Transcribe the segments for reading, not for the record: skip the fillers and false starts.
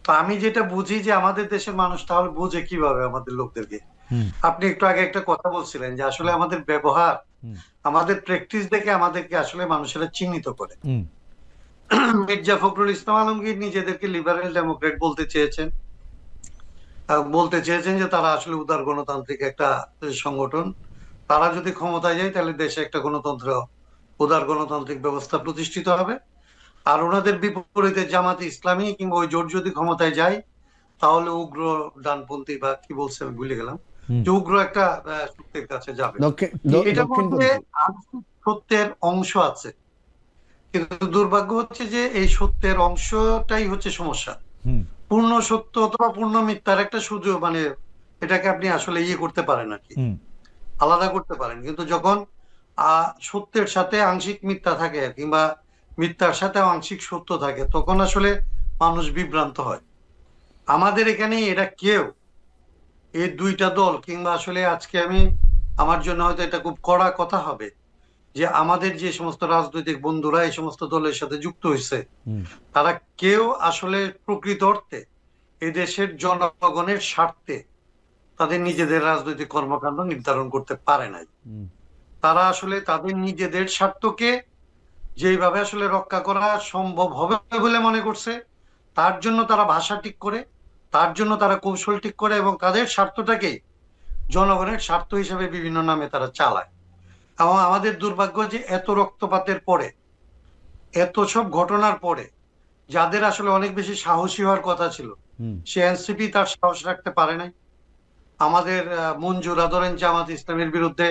তো আমি যেটা বুঝি যে আমাদের দেশের মানুষ তাহলে বুঝে কিভাবে আমাদের লোকদেরকে। হুম আপনি একটু আগে একটা কথা বলছিলেন যে আসলে আমাদের ব্যবহার, হুম আমাদের প্র্যাকটিস দেখে আমাদেরকে আসলে মানুষেরা চিহ্নিত করে। হুম মির্জা ফখরুল ইসলাম আলমগীর নিজেদেরকে লিবারেল ডেমোক্রেট বলতে চেয়েছেন, বলতে চেয়েছেন যে তারা আসলে উদার গণতান্ত্রিক একটা সংগঠন। তারা যদি ক্ষমতায় যায় তাহলে দেশে একটা গণতন্ত্র, উদার গণতান্ত্রিক ব্যবস্থা প্রতিষ্ঠিত হবে। আর ওনাদের বিপরীতে জামাতে ইসলামী কিংবা ওই জোট যদি ক্ষমতায় যায় তাহলে উগ্র ডানপন্থী বা কি বলছে আমি ভুলে গেলাম, হুম। যে উগ্র একটা শক্তির কাছে যাবে। এটার মধ্যে দক্ষিণপন্থী। আংশিক সত্যের অংশ আছে, কিন্তু দুর্ভাগ্য হচ্ছে যে এই সত্যের অংশটাই হচ্ছে সমস্যা। হুম পূর্ণ সত্য অথবা পূর্ণ মিথ্যার একটা সুযোগ, মানে এটাকে আপনি আসলে ইয়ে করতে পারেন আর কি, হুম আলাদা করতে পারেন। কিন্তু যখন সত্যের সাথে আংশিক মিথ্যা থাকে কিংবা মিথ্যার সাথে আংশিক সত্য থাকে তখন আসলে মানুষ বিভ্রান্ত হয়। আমাদের এখানে এরা কেউ, এই দুইটা দল কিংবা আসলে আজকে আমি, আমার জন্য হয়তো এটা খুব কড়া কথা হবে যে আমাদের যে সমস্ত রাজনৈতিক বন্ধুরা এই সমস্ত দলের সাথে যুক্ত হয়েছে হুম তারা কেউ আসলে প্রকৃত অর্থে এদেশের জনগণের স্বার্থে তাদের নিজেদের রাজনৈতিক কর্মকাণ্ড নির্ধারণ করতে পারে নাই। হুম তারা আসলে তাদের নিজেদের স্বার্থকে যেইভাবে আসলে রক্ষা করা সম্ভব হবে বলে মনে করছে তার জন্য তারা ভাষা ঠিক করে, তার জন্য তারা কৌশল ঠিক করে এবং তাদের স্বার্থটাকে জনগণের স্বার্থ হিসেবে বিভিন্ন নামে তারা চালায়। এবং আমাদের দুর্ভাগ্য যে এত রক্তপাতের পরে, এত সব ঘটনার পরে যাদের আসলে অনেক বেশি সাহসী হওয়ার কথা ছিল হুম সে এনসিপি তার সাহস রাখতে পারে নাই। আমাদের মঞ্জুরা ধরেন জামাত ইসলামের বিরুদ্ধে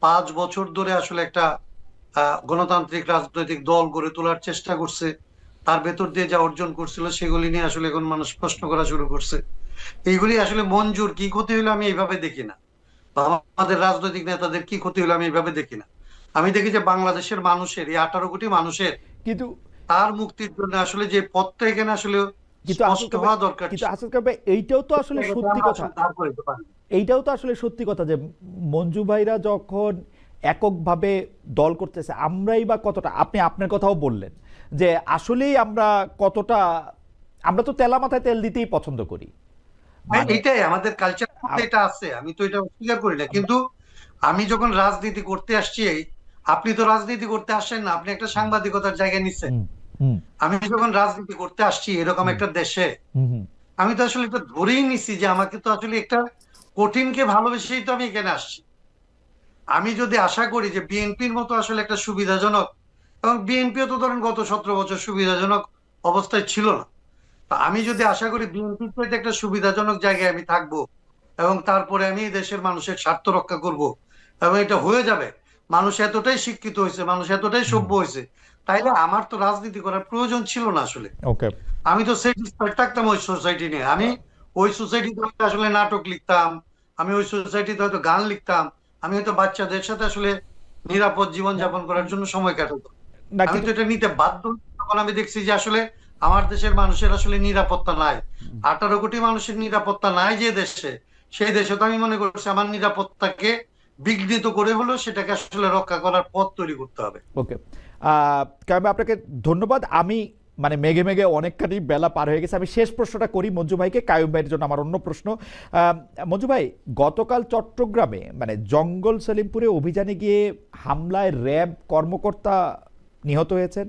5 বছর ধরে আসলে একটা গণতান্ত্রিক রাজনৈতিক দল গড়ে তোলার চেষ্টা করছে, তার ভেতর দিয়ে যা অর্জন করছিল সেগুলি নিয়ে আসলে এখন মানুষ প্রশ্ন করা শুরু করছে। এইগুলি আসলে মঞ্জুর কি ক্ষতি হলো আমি এইভাবে দেখি না, বা আমাদের রাজনৈতিক নেতাদের কি ক্ষতি হলো আমি এইভাবে দেখি না। আমি দেখি যে বাংলাদেশের মানুষের, এই 18 কোটি মানুষের কিন্তু তার মুক্তির জন্য আসলে যে পথটা এখানে আসলে কিন্তু আসল স্পষ্ট কবে হওয়া দরকার কিন্তু ছিল, আসল কবে এইটাও তো সেই আসলে জায়গাতে সত্যি আমরা কথা। আসলে দাঁড় করাতে পারি। এইটাও তো আসলে সত্যি কথা যে মঞ্জু ভাইরা যখন এককভাবে দল করতেছে আমরাই বা কতটা, আপনি আপনার কথাও বললেন যে আসলেই আমরা কতটা, আমরা তো তেলা মাথায় তেল দিতেই পছন্দ করি। হ্যাঁ, মানে এটাই আমাদের কালচারের মধ্যে এটা আছে, আমি তো এটা অস্বীকার করি না। আমরা কিন্তু আমি যখন রাজনীতি করতে আসছি, আপনি তো রাজনীতি করতে আসেন না, আপনি একটা সাংবাদিকতার জায়গায় নিচ্ছেন। হুম হুম আমি যখন রাজনীতি করতে আসছি এরকম হুম একটা দেশে, হুম হুম আমি তো আসলে এটা ধরেই নিচ্ছি যে আমাকে তো আসলে একটা কঠিনকে ভালোবেসেই তো আমি এখানে আসছি। আমি যদি আশা করি যে বিএনপির মতো আসলে একটা সুবিধাজনক, এবং বিএনপিও তো ধরেন গত 17 বছর সুবিধাজনক অবস্থায় ছিল না, তা আমি যদি আশা করি বিএনপির চাইতে একটা সুবিধাজনক জায়গায় আমি থাকবো এবং তারপরে আমি এই দেশের মানুষের স্বার্থ রক্ষা করব এবং এটা হয়ে যাবে, মানুষ এতটাই শিক্ষিত হয়েছে, মানুষ এতটাই হুম। সভ্য হয়েছে, তাইলে আমার তো রাজনীতি করার প্রয়োজন ছিল না আসলে। ওকে। আমি তো স্যাটিসফাইড থাকতাম ওই সোসাইটি নিয়ে। আমি ওই সোসাইটিতে আসলে নাটক লিখতাম, আমি ওই সোসাইটিতে হয়তো গান লিখতাম, আমি হয়তো বাচ্চাদের সাথে আসলে নিরাপদ জীবন না যাপন করার জন্য সময় কাটাতাম। না, আমি কিন্তু তো এটা নিতে বাধ্য হই যখন আমি দেখছি যে আসলে আমার দেশের মানুষের আসলে নিরাপত্তা নাই। 18 কোটি মানুষের নিরাপত্তা নাই যে দেশে, সেই দেশে তো আমি মনে করছি আমার নিরাপত্তাকে বিঘ্নিত করে হলেও সেটাকে আসলে রক্ষা করার পথ তৈরি করতে হবে। ওকে। কাইম ভাই, আপনাকে ধন্যবাদ। আমি মানে মেঘে মেঘে অনেকখানি বেলা পার হয়ে গেছে, আমি শেষ প্রশ্নটা করি মঞ্জু ভাইকে, কায়ুম ভাইয়ের জন্য আমার অন্য প্রশ্ন। আহ, মঞ্জু ভাই, গতকাল চট্টগ্রামে মানে জঙ্গল সেলিমপুরে অভিযানে গিয়ে হামলায় র্যাব কর্মকর্তা নিহত হয়েছেন।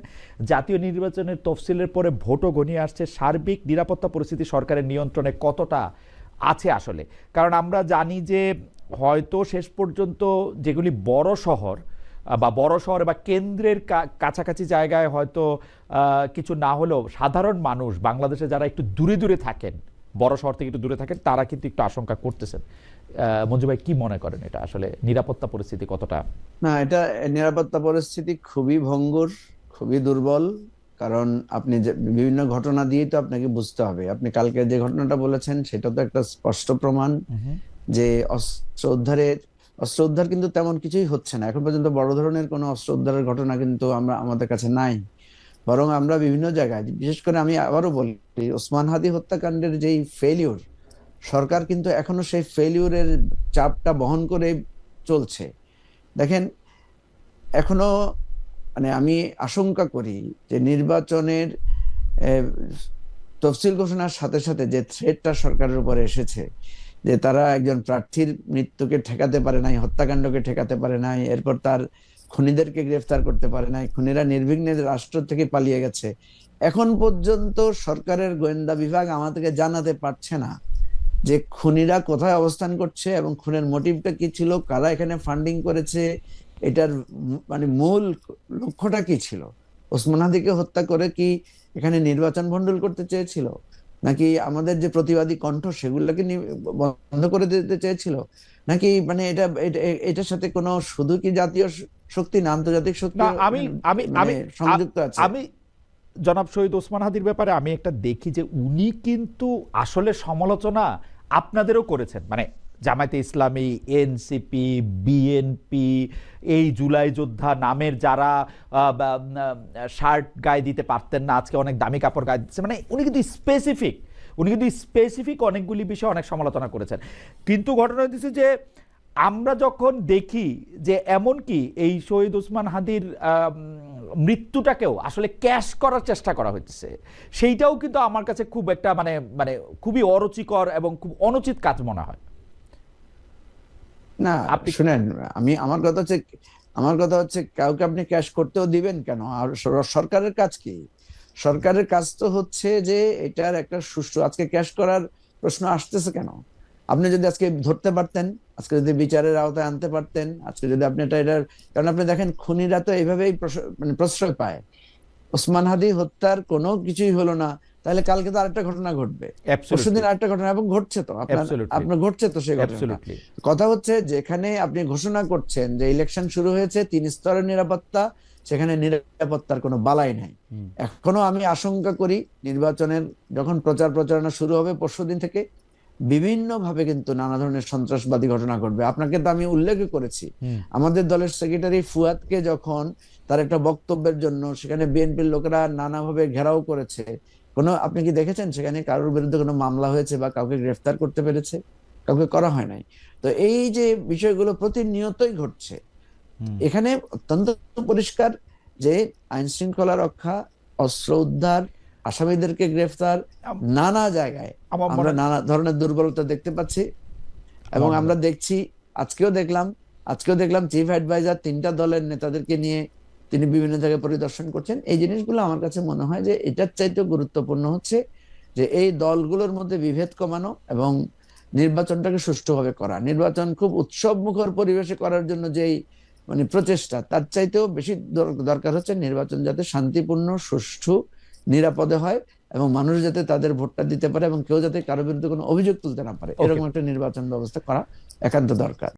জাতীয় নির্বাচনের তফসিলের পরে ভোটও ঘনিয়ে আসছে, সার্বিক নিরাপত্তা পরিস্থিতি সরকারের নিয়ন্ত্রণে কতটা আছে আসলে? কারণ আমরা জানি যে হয়তো শেষ পর্যন্ত যেগুলি বড় শহর বা বড় শহরে বা কেন্দ্রের কাছাকাছি জায়গায় হয়তো কিছু না হলেও সাধারণ মানুষ বাংলাদেশে যারা একটু দূরে দূরে থাকেন, বড় শহর থেকে একটু দূরে থাকেন, তারা কিন্তু একটু আশঙ্কা করতেছেন। মঞ্জু ভাই, কি মনে করেন এটা আসলে নিরাপত্তা পরিস্থিতি কতটা? না, এটা নিরাপত্তা পরিস্থিতি খুবই ভঙ্গুর, খুবই দুর্বল। কারণ আপনি যে বিভিন্ন ঘটনা দিয়ে তো আপনাকে বুঝতে হবে। আপনি কালকে যে ঘটনাটা বলেছেন সেটা তো একটা স্পষ্ট প্রমাণ হুম যে অস্ত্র উদ্ধার কিন্তু তেমন কিছুই হচ্ছে না এখন পর্যন্ত। বড় ধরনের কোনো অস্ত্র উদ্ধারের ঘটনা কিন্তু আমাদের কাছে নাই। বরং আমরা বিভিন্ন জায়গায়, বিশেষ করে আমি আবারও বলি, ওসমান হাদি হত্যাকাণ্ডের যেই ফেলিউর, সরকার কিন্তু এখনো সেই ফেলিউরের চাপটা বহন করে চলছে। দেখেন, এখনো মানে আমি আশঙ্কা করি যে নির্বাচনের তফসিল ঘোষণার সাথে সাথে যে থ্রেটটা সরকারের উপরে এসেছে, যে তারা একজন প্রার্থীর মৃত্যুকে ঠেকাতে পারে নাই, হত্যাকাণ্ডকে ঠেকাতে পারে নাই, এরপর তার খুনিদেরকে গ্রেফতার করতে পারে নাই, খুনিরা নির্বিঘ্নে রাষ্ট্র থেকে পালিয়ে গেছে, এখন পর্যন্ত সরকারের গোয়েন্দা বিভাগ আমাদেরকে জানাতে পারছে না যে খুনিরা কোথায় অবস্থান করছে এবং খুনের মোটিভটা কি ছিল, কারা এখানে ফান্ডিং করেছে, এটার মানে মূল লক্ষ্যটা কি ছিল। ওসমান হাদিকে হত্যা করে কি এখানে নির্বাচন ভণ্ডুল করতে চেয়েছিল, নাকি আমাদের যে প্রতিবাদী কণ্ঠ সেগুলোকে বন্ধ করে দিতে চেয়েছিল, নাকি মানে এটার সাথে কোনো শুধু কি জাতীয় শক্তি না আন্তর্জাতিক শক্তি না, আমি আমি আমি সংযুক্ত আছে? আমি জনাব শহীদ ওসমান হাদির ব্যাপারে আমি একটা দেখি যে উনি কিন্তু আসলে সমালোচনা আপনাদেরও করেছেন, মানে জামায়াতে ইসলামী, এনসিপি, বিএনপি, এই জুলাই যোদ্ধা নামের যারা শার্ট গায়ে দিতে পারতেন না, আজকে অনেক দামি কাপড় গায়ে দিচ্ছে, মানে উনি কিন্তু স্পেসিফিক অনেকগুলি বিষয়ে অনেক সমালোচনা করেছেন। কিন্তু ঘটনা হচ্ছে যে আমরা যখন দেখি যে এমনকি এই শহীদ ওসমান হাদির মৃত্যুটাকেও আসলে ক্যাশ করার চেষ্টা করা হচ্ছে, সেইটাও কিন্তু আমার কাছে খুব একটা মানে মানে খুবই অরুচিকর এবং খুব অনুচিত কাজ মনে হয়। না শুনেন, আমার কথা হচ্ছে কাউকে আপনি ক্যাশ করতেও দিবেন কেন? আর সরকারের কাজ কি? সরকারের কাজ তো হচ্ছে যে এটার একটা সুষ্ঠু, আজকে ক্যাশ করার প্রশ্ন আসতেছে কেন? আপনি যদি আজকে ধরতে পারতেন, আজকে যদি বিচারের আওতায় আনতে পারতেন, আজকে যদি আপনি এটার, কারণ আপনি দেখেন খুনিরা তো এইভাবেই মানে প্রশ্রয় পায়। ওসমান হাদি হত্যার কোনো কিছুই হলো না, তাহলে কালকে তো আরেকটা ঘটনা ঘটবে, পরশুদিন আরেকটা ঘটনা, এবং ঘটছে তো আপনার ঘটছে তো সেই ঘটনা। কথা হচ্ছে যেখানে আপনি ঘোষণা করছেন যে ইলেকশন শুরু হয়েছে, 3 স্তরের নিরাপত্তা, সেখানে নিরাপত্তার কোনো বালাই নাই। এখনো আমি আশঙ্কা করি নির্বাচনের যখন প্রচারণা শুরু হবে পরশুদিন থেকে, বিভিন্ন ভাবে কিন্তু নানা ধরনের সন্ত্রাসবাদী ঘটনা ঘটবে। আপনাকে তো আমি উল্লেখ করেছি, আমাদের দলের সেক্রেটারি ফুয়াদকে যখন তার একটা বক্তব্যের জন্য সেখানে বিএনপির লোকেরা নানাভাবে ঘেরাও করেছে, আপনি কি দেখেছেন সেখানে কারোর বিরুদ্ধে কোনো মামলা হয়েছে বা কাউকে গ্রেফতার করতে পেরেছে? কাউকে করা হয় নাই। তো এই যে বিষয়গুলো প্রতিনিয়তই ঘটছে, এখানে অত্যন্ত পরিষ্কার যে আইন শৃঙ্খলা রক্ষা, অস্ত্র উদ্ধার, আসামিদেরকে গ্রেফতার, নানা জায়গায় আমরা নানা ধরনের দুর্বলতা দেখতে পাচ্ছি। এবং আমরা দেখছি, আজকেও দেখলাম চিফ অ্যাডভাইজার 3টা দলের নেতাদেরকে নিয়ে তিনি বিভিন্ন জায়গায় পরিদর্শন করছেন। এই জিনিসগুলো আমার কাছে মনে হয় যে এটার চাইতে গুরুত্বপূর্ণ হচ্ছে যে এই দলগুলোর মধ্যে বিভেদ কমানো এবং নির্বাচনটাকে সুষ্ঠুভাবে করা। নির্বাচন খুব উৎসব মুখর পরিবেশে করার জন্য যেই মানে প্রচেষ্টা, তার চাইতেও বেশি দরকার হচ্ছে নির্বাচন যাতে শান্তিপূর্ণ, সুষ্ঠু, নিরাপদে হয় এবং মানুষ যাতে তাদের ভোটটা দিতে পারে এবং কেউ যাতে কারো বিরুদ্ধে কোনো অভিযোগ তুলতে না পারে, এরকম একটা নির্বাচন ব্যবস্থা করা একান্ত দরকার।